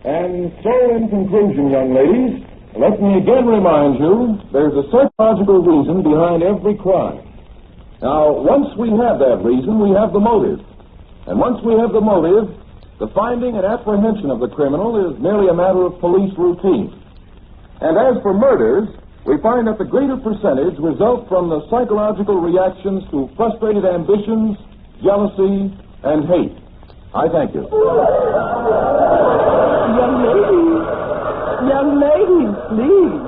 And so, in conclusion, young ladies, let me again remind you there's a psychological reason behind every crime. Now, once we have that reason, we have the motive. And once we have the motive, the finding and apprehension of the criminal is merely a matter of police routine. And as for murders, we find that the greater percentage result from the psychological reactions to frustrated ambitions, jealousy, and hate. I thank you. Young ladies, please.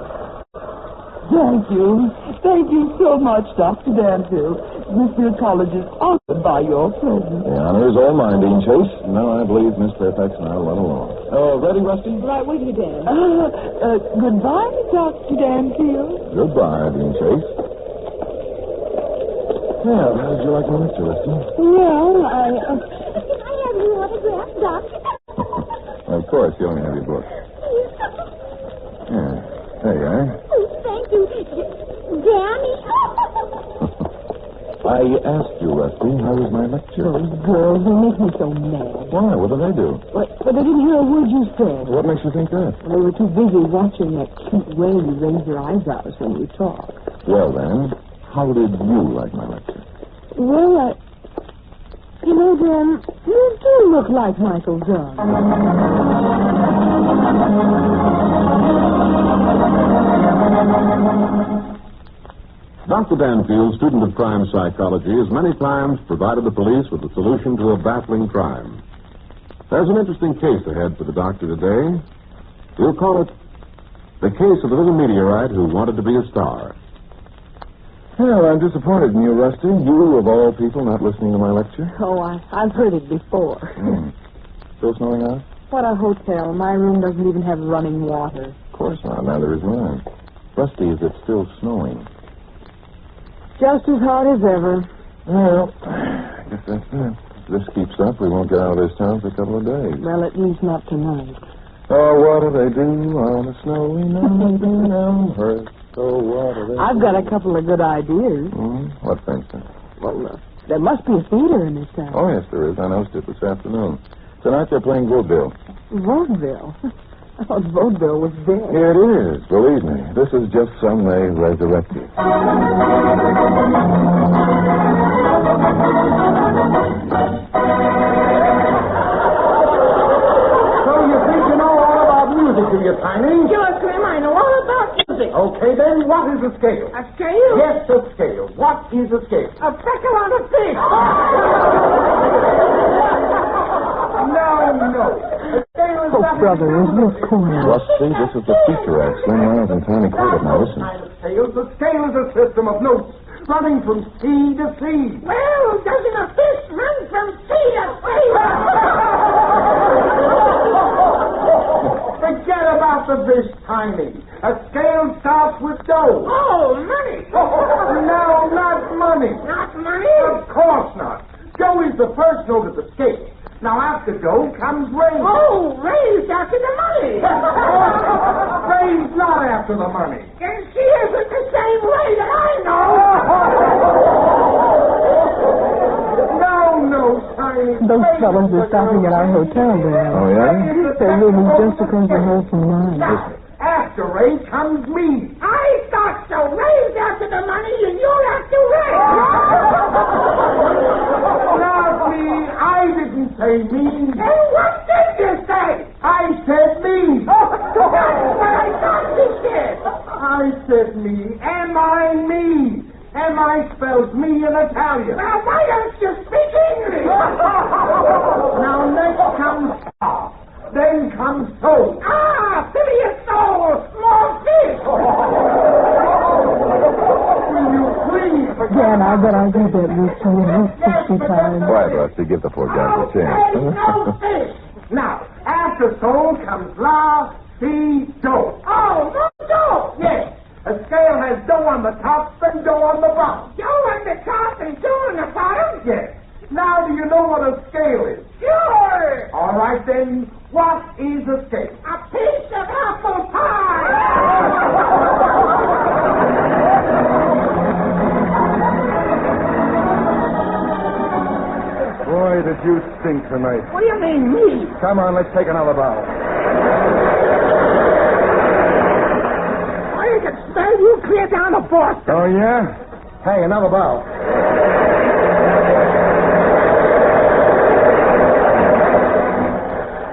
Thank you. Thank you so much, Dr. Danfield. Mr. Psychologist, honored by your presence. The honor is all mine, Dean Chase. Now I believe Miss Fairfax and I are well along. Ready, Rusty? Right with you, Dan. Goodbye, Dr. Danfield. Goodbye, Dean Chase. Well, how did you like my lecture, Rusty? Well, Can I have your autograph, Doc? Of course, you only have your book. Yeah. There you are. Oh, thank you. Danny. I asked you, Rusty, how was my lecture? those girls, they make me so mad. Why? What did I do? But I didn't hear a word you said. What makes you think that? They were too busy watching that cute way you raise your eyebrows when you talk. Well, then, how did you like my lecture? Well, you know, Dan, you do look like Michael Dunn. Dr. Danfield, student of crime psychology, has many times provided the police with a solution to a baffling crime. There's an interesting case ahead for the doctor today. We'll call it the case of the little meteorite who wanted to be a star. Well, I'm disappointed in you, Rusty. You, of all people, not listening to my lecture. Oh, I've heard it before. Still snowing out? What a hotel. My room doesn't even have running water. Of course not. Neither is mine. Rusty, is it still snowing? Just as hard as ever. Well, I guess that's it. If this keeps up, we won't get out of this town for a couple of days. Well, at least not tonight. Oh, what do they do on a snowy night in Elmhurst? Oh, what do they I've got a couple of good ideas. What things, then? Well, there must be a theater in this town. Oh, yes, there is. I noticed it this afternoon. Tonight they're playing vaudeville. Vaudeville? I thought vaudeville was dead. It is, believe me. This is just some way resurrected. So you think you know all about music, do you, Tiny? Sure, Slim, I know all about music. Okay, then, what is a scale? A scale? Yes, a scale. What is a scale? A freckle on a fish. No. A scale is Oh, brother, is this corner? Rusty, this is the feature act. Slim Miles and Tiny Corbett. Now, listen. The scale is a system of notes running from sea to sea. Well, doesn't a fish run from sea to sea? Forget about the fish, Tiny. A scale starts with dough. Oh, money. No, not money. Not money? Of course not. Dough is the first note of the scale. Now, after dough comes raise. Oh, raised after the money. Raise not after the money. And she isn't the same way that I know. No, Tiny. Those fellows are stopping at our hotel there. Oh, yeah? They're living just across the hall from mine. Now, after raise comes me. I thought so. Raised after the money and you're after raise. Not me. I didn't say me. Then what did you say? I said me. That's what I thought you said. I said me. Am I me? Am I spells me in Italian? Now, why don't you speak English? Now, next comes star. Then comes soul. Ah, Phileas Soul, more fish. Will you please forget? Dan, I bet I did that routine 60 times. Quiet, Rusty. Give the poor guy a Okay, chance. no fish. Now, after soul comes la, si, do. Oh, no dough. Yes. A scale has dough on the top and dough on the bottom. Dough on the top and dough on the bottom? Yes. Now, do you know what a scale is? Sure. All right, then, what is a scale? A piece of apple pie. Boy, did you stink tonight. What do you mean, me? Come on, let's take another bow. I can smell you clear down to Boston. Oh, yeah? Hey, another bottle.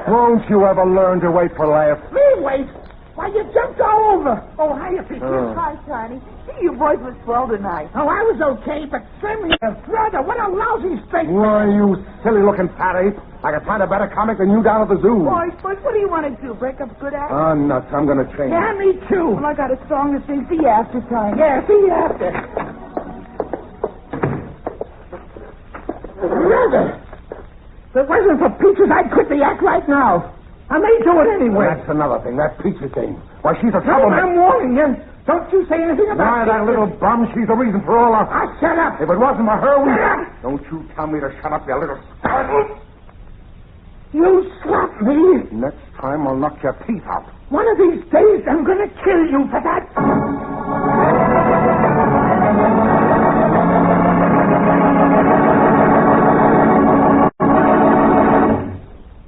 Won't you ever learn to wait for laughs? Me wait? Why, you jumped all over. Oh, how you Peaches? Hi, Tiny. Gee, your voice was swell tonight. Oh, I was okay, but Slim, your brother, what a lousy straight. Why, you silly-looking fat ape. I could find a better comic than you down at the zoo. Boys, what do you want to do? Break up a good act? Oh, nuts. I'm going to change. Yeah, me too. Well, I got a song to sing. See you after, Tiny. Yeah, see you after. Brother, if it wasn't for Peaches, I'd quit the act right now. I may do it anyway. That's another thing. That Peaches thing. Why, she's a No, troublemaker. I'm warning you. Don't you say anything Why, about that little bum, she's the reason for all our... Ah, shut up. If it wasn't for her, we... Shut up. Don't you tell me to shut up, you little scoundrel. You slapped me. Next time, I'll knock your teeth out. One of these days, I'm going to kill you for that.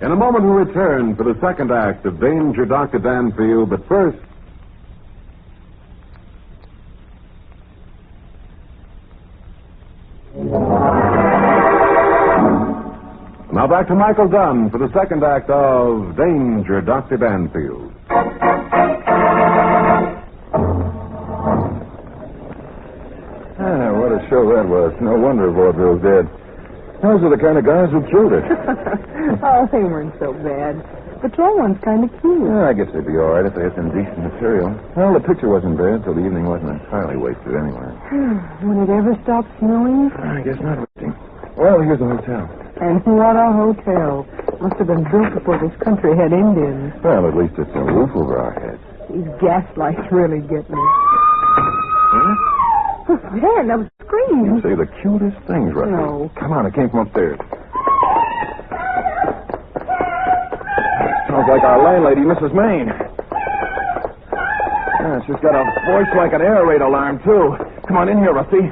In a moment, we'll return for the second act of Danger, Dr. Danfield, but first... Now back to Michael Dunn for the second act of Danger, Dr. Danfield. What a show that was. No wonder Vaudeville's dead. Those are the kind of guys who killed it. Oh, they weren't so bad. The tall one's kind of cute. I guess they'd be all right if they had some decent material. Well, the picture wasn't bad, so the evening wasn't entirely wasted anyway. Would it ever stop snowing? I guess not, Richie. Well, here's the hotel. And what a hotel. Must have been built before this country had Indians. Well, at least it's a roof over our heads. These gaslights really get me. Huh? Oh, man, that was a scream. You say the cutest things, Rusty. No. Come on, it came from upstairs. Sounds like our landlady, Mrs. Maine. Yeah, she's got a voice like an air raid alarm, too. Come on in here, Rusty.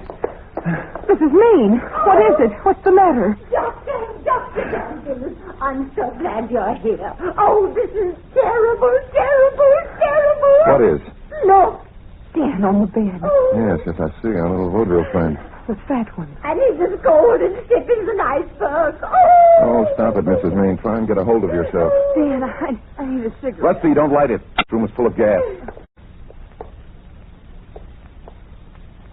Mrs. Maine, what is it? What's the matter? Dr. Danfield, I'm so glad you're here. Oh, this is terrible, terrible, terrible. What is? Look. Dan on the bed. Oh. Yes, I see. Our little vaudeville friend. The fat one. And he's as cold and stiff as an iceberg. Oh, stop it, Mrs. Maine. Try and get a hold of yourself. Dan, I need a cigarette. Rusty, don't light it. This room is full of gas.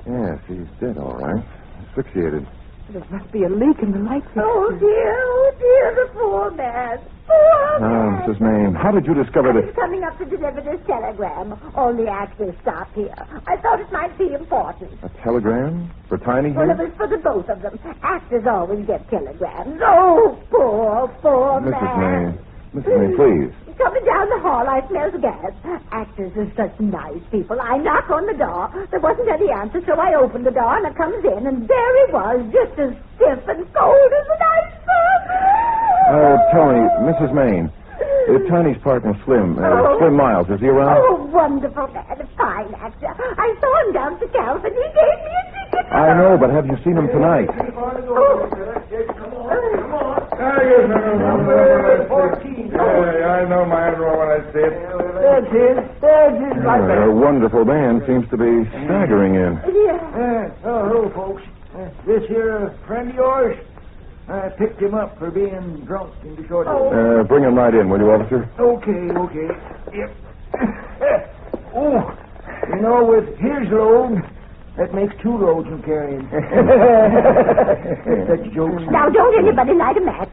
Yes, he's dead, all right. Asphyxiated. There must be a leak in the light fixture. Oh, dear, the poor man. Poor man. Mrs. Maine, how did you discover I this? was coming up to deliver this telegram. All the actors stop here. I thought it might be important. A telegram? For Tiny Well, here? it was for the both of them. Actors always get telegrams. Oh, poor Mrs. man. Maine. Mrs. Maine, please. Coming down the hall, I smelled gas. Actors are such nice people. I knock on the door. There wasn't any answer, so I opened the door, and I comes in, and there he was, just as stiff and cold as an iceberg. Tell me, Mrs. Maine, Tiny's partner, Slim, Oh. Slim Miles, is he around? Oh, wonderful man, a fine actor. I saw him down to Calvin. He gave me a ticket. I know, but have you seen him tonight? I know my drawer when I see it. There's his. A wonderful man seems to be staggering in. Hello, folks. This here a friend of yours? I picked him up for being drunk in the short. Bring him right in, will you, officer? Okay. Yep. Oh, you know, with his load, that makes 2 loads of carrying. Such jokes. Now, don't anybody light a match.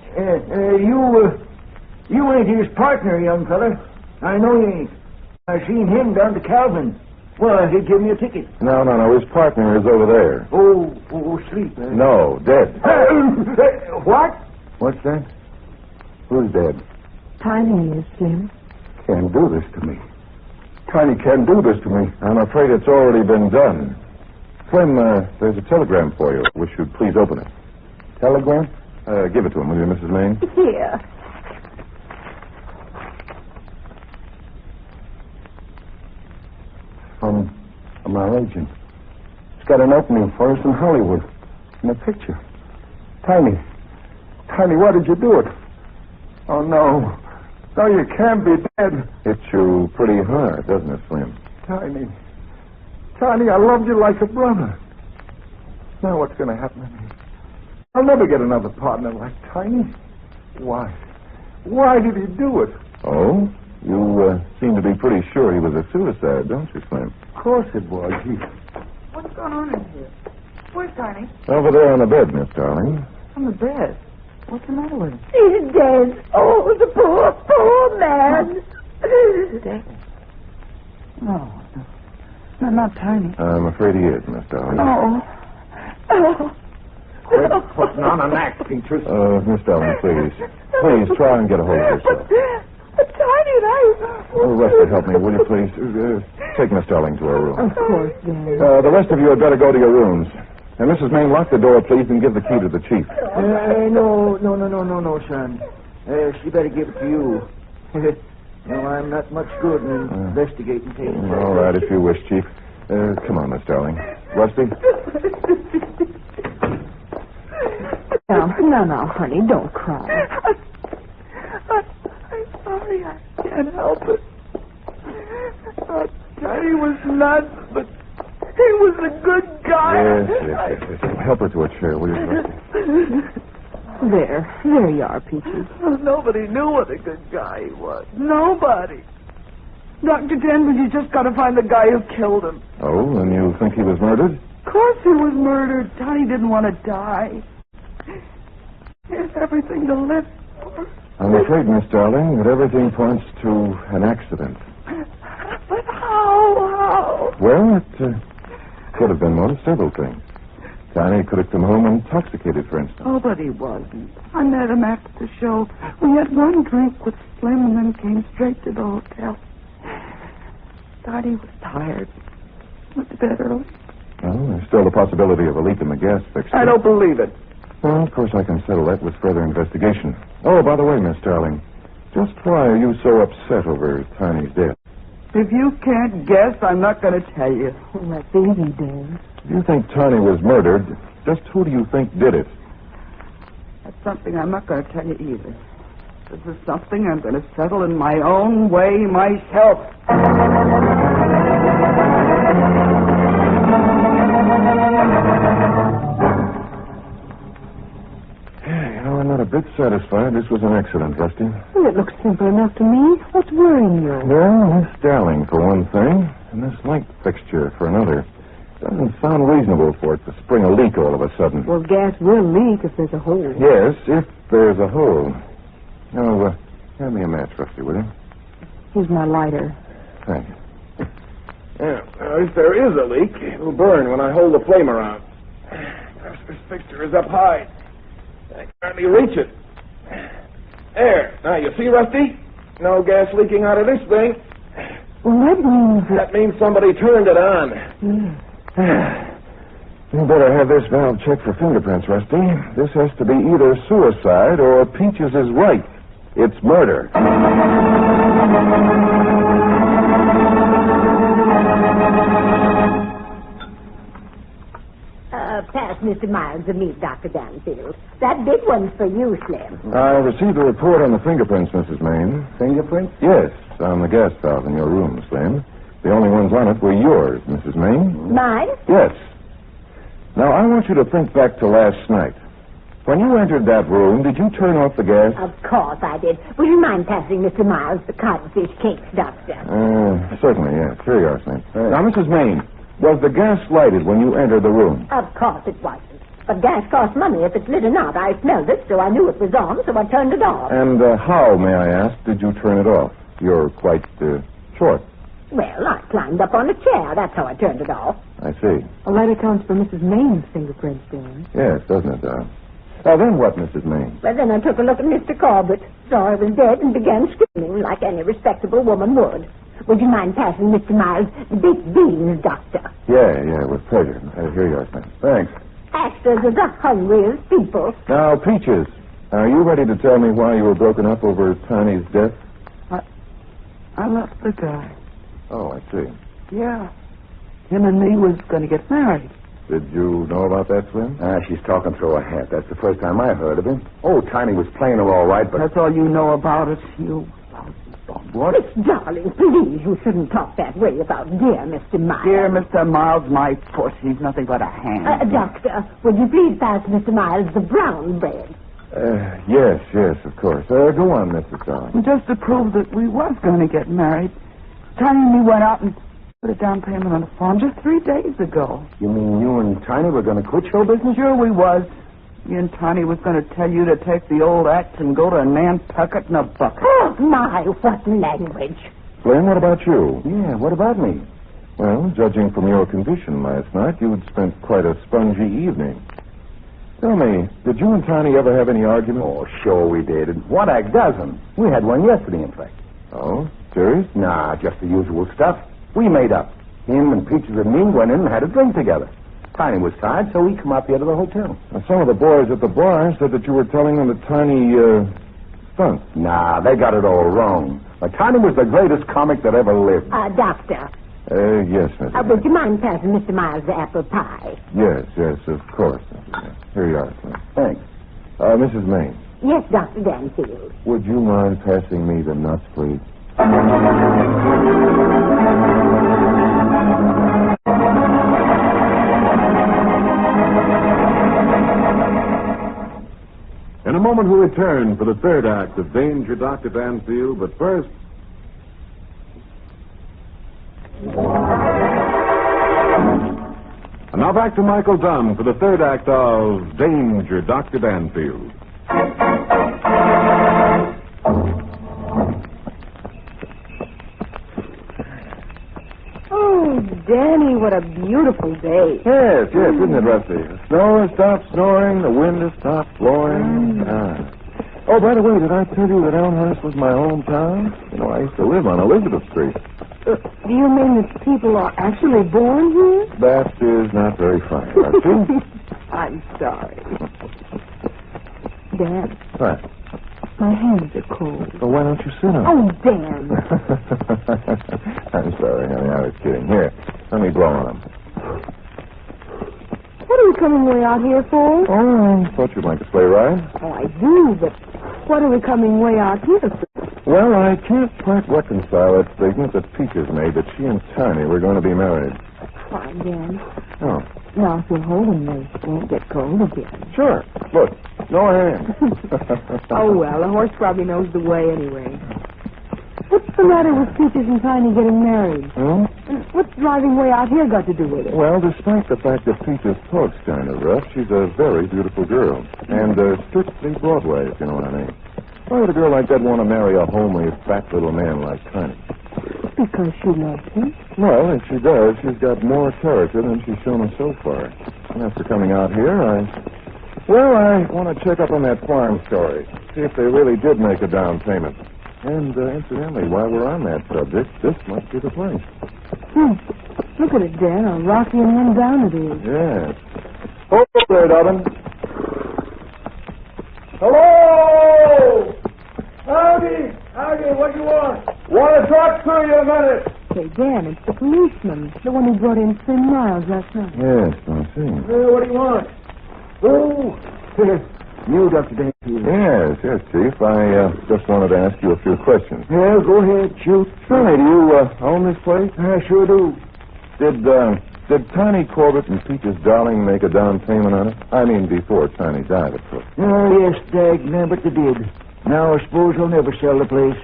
You ain't his partner, young fella. I know you ain't. I seen him down to Calvin. Well, he gave me a ticket. No. His partner is over there. Oh, sleep. No, dead. What? What's that? Who's dead? Tiny is, Slim. Can't do this to me. Tiny can't do this to me. I'm afraid it's already been done. Slim, there's a telegram for you. Wish you'd please open it. Telegram? Give it to him, will you, Mrs. Maine? Here. From our agent. It's got an opening for us in Hollywood. In a picture. Tiny, why did you do it? Oh, no. No, you can't be dead. Hits you pretty hard, doesn't it, Slim? Tiny, I loved you like a brother. Now what's going to happen to me? I'll never get another partner like Tiny. Why? Why did he do it? Oh? You seem to be pretty sure he was a suicide, don't you, Slim? Of course it was. What's going on in here? Where's Tiny? Over there on the bed, Miss Darling. On the bed. What's the matter with him? He's dead. Oh, the poor man. Dead? No. No, not Tiny. I'm afraid he is, Miss Darling. Oh. Quit putting on an act, Peaches. Miss Darling, please. Please, try and get a hold of yourself. But Tiny and I... Oh, Rusty, help me, will you, please? Take Miss Darling to her room. Of course, Dad. The rest of you had better go to your rooms. And Mrs. Main, lock the door, please, and give the key to the chief. No, son. She better give it to you. No, I'm not much good in investigating cases. All right, if you wish, Chief. Come on, Miss Darling. Rusty? No, honey, don't cry. I'm sorry, I can't help it. Tiny was nuts, but he was a good guy. Yes. Help her to a chair, will you, Rusty? There you are, Peaches. Nobody knew what a good guy he was. Nobody. Dr. Danfield, you just got to find the guy who killed him. Oh, and you think he was murdered? Of course he was murdered. Tiny didn't want to die. He has everything to live for. I'm afraid, Miss Darling, that everything points to an accident. But how? Well, it could have been one of several things. Tiny could have come home intoxicated, for instance. Oh, but he wasn't. I met him after the show. We had one drink with Slim and then came straight to the hotel. Thought he was tired. Went to bed early. Well, there's still the possibility of a leak in the gas fixture. I don't believe it. Well, of course I can settle that with further investigation. Oh, by the way, Miss Darling, just why are you so upset over Tiny's death? If you can't guess, I'm not going to tell you. Well, that's easy, Dave. If you think Tiny was murdered, just who do you think did it? That's something I'm not going to tell you either. This is something I'm going to settle in my own way myself. I'm not a bit satisfied this was an accident, Rusty. Well, it looks simple enough to me. What's worrying you? Well, Miss Darling, for one thing, and this light fixture for another. Doesn't sound reasonable for it to spring a leak all of a sudden. Well, gas will leak if there's a hole. Yes, if there's a hole. Now, hand me a match, Rusty, will you? Here's my lighter. Thank you. Yeah, if there is a leak, it'll burn when I hold the flame around. This fixture is up high. I can hardly reach it. There. Now, you see, Rusty? No gas leaking out of this thing. Well, That means somebody turned it on. You better have this valve checked for fingerprints, Rusty. This has to be either suicide or Peaches is right. It's murder. Pass Mr. Miles and meet Dr. Danfield. That big one's for you, Slim. I received a report on the fingerprints, Mrs. Main. Fingerprints? Yes, on the gas valve in your room, Slim. The only ones on it were yours, Mrs. Main. Mine? Yes. Now, I want you to think back to last night. When you entered that room, did you turn off the gas? Of course I did. Would you mind passing Mr. Miles the codfish cakes, Doctor? Certainly, yes. Here you are, Slim. Now, Mrs. Main, was the gas lighted when you entered the room? Of course it wasn't. But gas costs money if it's lit or not. I smelled it, so I knew it was on, so I turned it off. And how, may I ask, did you turn it off? You're quite short. Well, I climbed up on a chair. That's how I turned it off. I see. Well, that accounts for Mrs. Maine's fingerprints, Dan. Yes, doesn't it, Now, then what, Mrs. Main? Well, then I took a look at Mr. Corbett, saw he was dead, and began screaming like any respectable woman would. Would you mind passing Mr. Miles the big beans, Doctor? Yeah, with pleasure. Here you are, Slim. Thanks. Actors are the hungriest people. Now, Peaches, are you ready to tell me why you were broken up over Tiny's death? I left the guy. Oh, I see. Yeah. Him and me was going to get married. Did you know about that, Slim? She's talking through her hat. That's the first time I heard of him. Oh, Tiny was playing her all right, but... That's all you know about it, you What? Darling, please, you shouldn't talk that way about dear Mr. Miles. Dear Mr. Miles, my foot. He's nothing but a hand. Doctor, would you please pass Mr. Miles the brown bread? Yes, of course. Go on, Mrs. Darling. Just to prove that we was going to get married, Tiny and me went out and put a down payment on the farm just 3 days ago. You mean you and Tiny were going to quit show business? Sure we was. Me and Tiny was going to tell you to take the old axe and go to Nantucket in a bucket. Oh, my, what language. Flynn, what about you? Yeah, what about me? Well, judging from your condition last night, you'd spent quite a spongy evening. Tell me, did you and Tiny ever have any argument? Oh, sure we did. And what a dozen. We had one yesterday, in fact. Oh, serious? Nah, just the usual stuff. We made up. Him and Peaches and me went in and had a drink together. Tiny was tired, so we come up here to the hotel. Now, some of the boys at the bar said that you were telling them that Tiny, stunk. Nah, they got it all wrong. Tiny was the greatest comic that ever lived. Doctor. Yes, Mrs. Would you mind passing Mr. Miles the apple pie? Yes, of course. Here you are, Flynn. Thanks. Mrs. Maine. Yes, Dr. Danfield. Would you mind passing me the nuts, please? In a moment, we'll return for the third act of Danger, Dr. Danfield, but first... And now back to Michael Dunn for the third act of Danger, Dr. Danfield. Oh, Danny, what a beautiful day. Yes, isn't it, Rusty? The snow has stopped snoring, the wind has stopped blowing. Oh, by the way, did I tell you that Elmhurst was my hometown? You know, I used to live on Elizabeth Street. Do you mean that people are actually born here? That is not very funny, Rusty. I'm sorry. Dan, What? my hands are cold. Well, why don't you sit on Oh, Dan. I'm sorry, honey. I was kidding. Here, let me blow on them. What are you coming way out here for? Oh, I thought you'd like a sleigh ride. Oh, I do, but what are we coming way out here for? Well, I can't quite reconcile that statement that Peaches made that she and Tiny were going to be married. Fine, Dan. Oh. Now, if you'll hold them, they won't get cold again. Sure. Look, no hand. Oh, well, the horse probably knows the way anyway. What's the matter with Peaches and Tiny getting married? Hmm? And what's driving way out here got to do with it? Well, despite the fact that Peaches talks kind of rough, she's a very beautiful girl. And strictly Broadway, if you know what I mean. Why would a girl like that want to marry a homely, fat little man like Tiny? Because she loves him. Well, if she does, she's got more character than she's shown us so far. And after coming out here, I want to check up on that farm story. See if they really did make a down payment. And, incidentally, while we're on that subject, this must be the place. Look at it, Dan. A rocky and run down it is. Yes. Oh, there, Dobbin. Hello! Howdy, what do you want? Want to talk to you a minute. Say, Dan, it's the policeman. The one who brought in Slim Miles last night. Yes, I see. What do you want? Oh, you, Dr. Danfield. Yes, Chief. I just wanted to ask you a few questions. Yeah, go ahead, shoot. Sonny, do you own this place? I sure do. Did Tiny Corbett and Peaches Darling make a down payment on it? I mean, before Tiny died, of course. Oh, yes, but they did. Now, I suppose I'll never sell the place.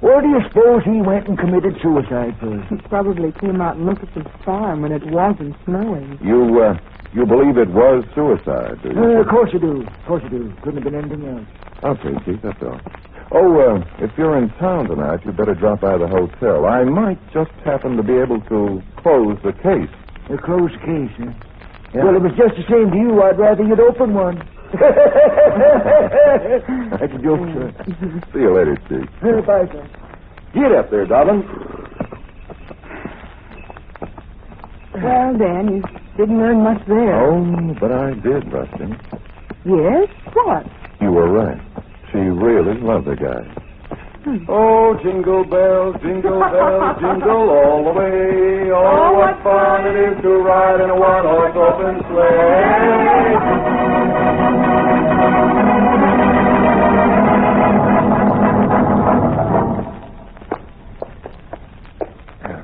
Or do you suppose he went and committed suicide first? He probably came out and looked at the farm when it wasn't snowing. You believe it was suicide, do you? Of course I do. Couldn't have been anything else. Okay, Chief, that's all. Oh, if you're in town tonight, you'd better drop by the hotel. I might just happen to be able to close the case. Close the case, huh? Yeah. Well, if it's just the same to you, I'd rather you'd open one. That's a joke, sir. See you later, Chief. Bye, sir. Get up there, Dobbin. Well, Dan, you didn't earn much there. Oh, but I did, Rusty. Yes? What? You were right. She really loved the guy. Oh, jingle bells, jingle all the way. Oh, what fun it is to ride in a one-horse open sleigh.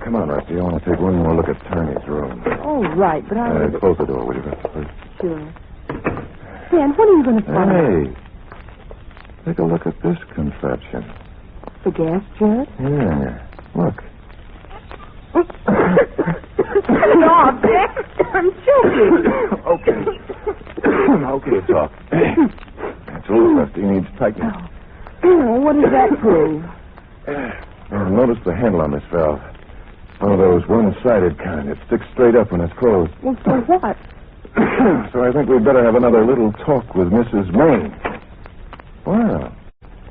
come on, Rusty. I want to take one more look at Tony's room. Oh, right, but I... Close the door, will you, Rusty, please? Sure. Dan, what are you going to find? Hey, take a look at this confection. The gas jet? Yeah, look. No, Dick. I'm choking. Okay, talk. It's loose, Rusty. Needs tightening. Oh, what does that prove? Notice the handle on this valve. One of those one-sided kind. It sticks straight up when it's closed. Well, so what? So I think we'd better have another little talk with Mrs. Maine. Wow.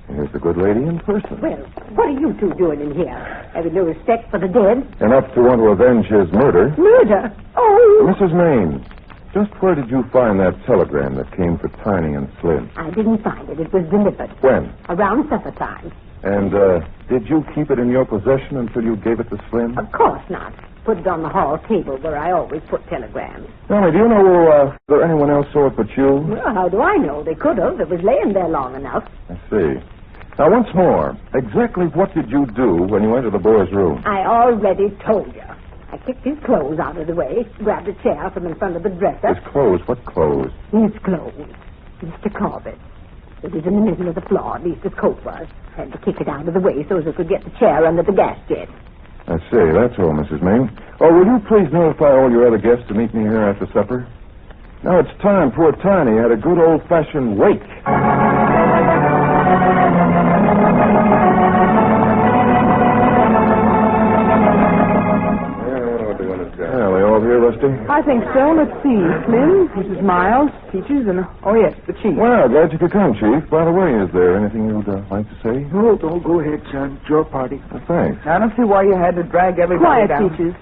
Here's the good lady in person. Well, what are you two doing in here? Having no respect for the dead? Enough to want to avenge his murder. Murder? Oh! Mrs. Maine, just where did you find that telegram that came for Tiny and Slim? I didn't find it. It was delivered. When? Around supper time. And, did you keep it in your possession until you gave it to Slim? Of course not. Put it on the hall table where I always put telegrams. Tell do you know, there anyone else saw it but you? Well, how do I know? They could have. It was laying there long enough. I see. Now, once more, exactly what did you do when you entered the boy's room? I already told you. I kicked his clothes out of the way, grabbed a chair from in front of the dresser. His clothes? What clothes? His clothes. Mr. Corbett. It was in the middle of the floor, at least his coat was. Had to kick it out of the way so as I could get the chair under the gas jet. I see. That's all, Mrs. Maine. Oh, will you please notify all your other guests to meet me here after supper? Now it's time. Poor Tiny had a good old-fashioned wake. Well, they all here, Rusty? I think so. Let's see. Slim, Mrs. Miles, Peaches, and, oh, yes, the Chief. Well, glad you could come, Chief. By the way, is there anything you'd like to say? No, don't go ahead, son. It's your party. Thanks. I don't see why you had to drag everybody Quiet, down. Peaches.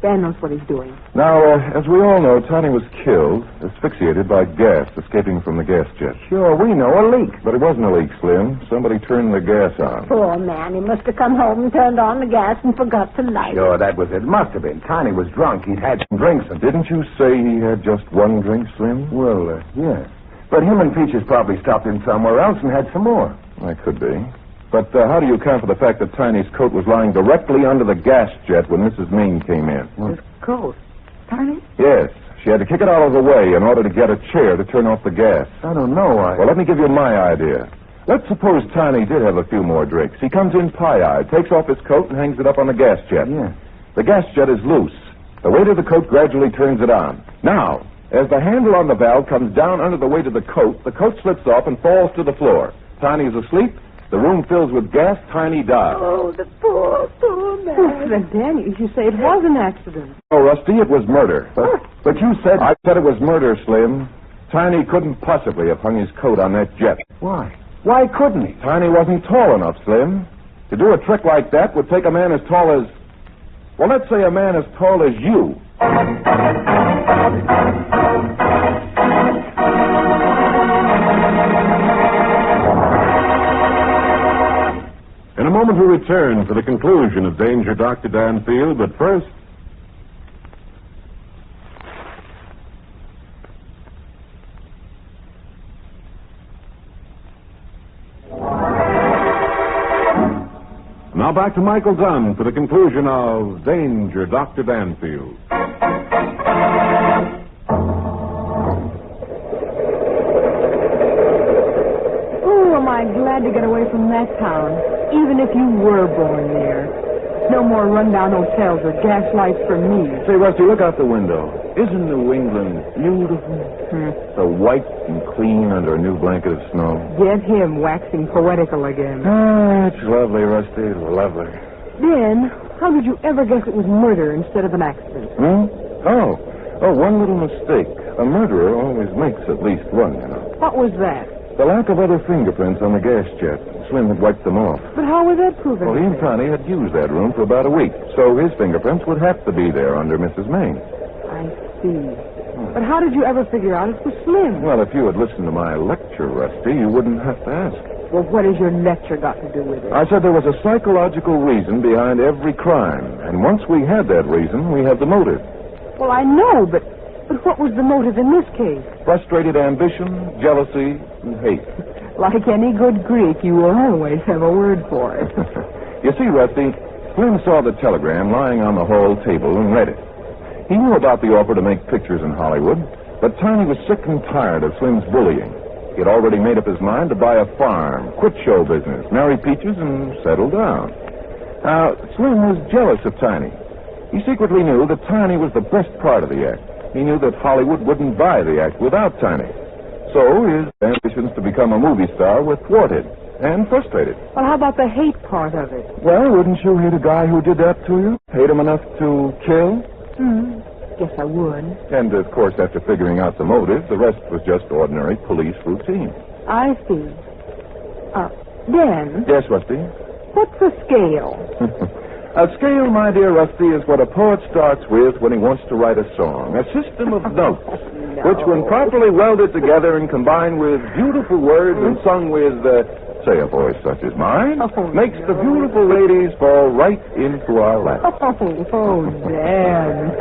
Dan knows what he's doing. Now, as we all know, Tiny was killed, asphyxiated by gas escaping from the gas jet. Sure, we know. A leak. But it wasn't a leak, Slim. Somebody turned the gas on. Poor man. He must have come home and turned on the gas and forgot to light it. Sure, that was it. Must have been. Tiny was drunk. He'd had some drinks. And Didn't you say he had just one drink, Slim? well, yeah. But him and Peaches probably stopped in somewhere else and had some more. That could be. But how do you account for the fact that Tiny's coat was lying directly under the gas jet when Mrs. Maine came in? His coat. Tiny? Yes. She had to kick it out of the way in order to get a chair to turn off the gas. I don't know. Well, let me give you my idea. Let's suppose Tiny did have a few more drinks. He comes in pie-eyed, takes off his coat, and hangs it up on the gas jet. Yeah. The gas jet is loose. The weight of the coat gradually turns it on. Now, as the handle on the valve comes down under the weight of the coat slips off and falls to the floor. Tiny is asleep. The room fills with gas. Tiny dies. Oh, the poor, poor man. Then, Dan, you say it was an accident. Oh, Rusty, it was murder. But you said... I said it was murder, Slim. Tiny couldn't possibly have hung his coat on that jet. Why? Why couldn't he? Tiny wasn't tall enough, Slim. To do a trick like that would take a man as tall as... Well, let's say a man as tall as you. In a moment, we return for the conclusion of Danger, Dr. Danfield, but first... Now back to Michael Dunn for the conclusion of Danger, Dr. Danfield. Oh, am I glad to get away from that town, even if you were born there. No more rundown hotels or gas lights for me. Say, Rusty, look out the window. Isn't New England beautiful? So white and clean under a new blanket of snow. Get him waxing poetical again. Ah, it's lovely, Rusty. Lovely. Dan, how did you ever guess it was murder instead of an accident? Oh, one little mistake. A murderer always makes at least one, you know. What was that? The lack of other fingerprints on the gas jet. Slim had wiped them off. But how would that prove it? Well, he and Tiny had used that room for about a week, so his fingerprints would have to be there under Mrs. Maine. I see. But how did you ever figure out it was Slim? Well, if you had listened to my lecture, Rusty, you wouldn't have to ask. Well, what has your lecture got to do with it? I said there was a psychological reason behind every crime, and once we had that reason, we have the motive. Well, I know, but what was the motive in this case? Frustrated ambition, jealousy, and hate. Like any good Greek, you will always have a word for it. You see, Rusty, Slim saw the telegram lying on the hall table and read it. He knew about the offer to make pictures in Hollywood, but Tiny was sick and tired of Slim's bullying. He had already made up his mind to buy a farm, quit show business, marry Peaches, and settle down. Now, Slim was jealous of Tiny. He secretly knew that Tiny was the best part of the act. He knew that Hollywood wouldn't buy the act without Tiny. So his ambitions to become a movie star were thwarted and frustrated. Well, how about the hate part of it? Well, wouldn't you hate a guy who did that to you? Hate him enough to kill? Guess I would. And, of course, after figuring out the motive, the rest was just ordinary police routine. I see. Dan, Yes, Rusty? what's the scale? A scale, my dear Rusty, is what a poet starts with when he wants to write a song. A system of notes, which, when properly welded together and combined with beautiful words and sung with, say, a voice such as mine, makes the beautiful ladies fall right into our laps. Oh, Dan.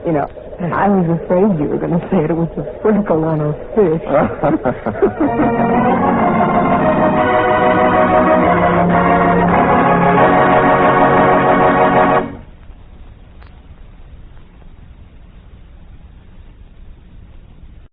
You know, I was afraid you were going to say it was a sprinkle on a fish.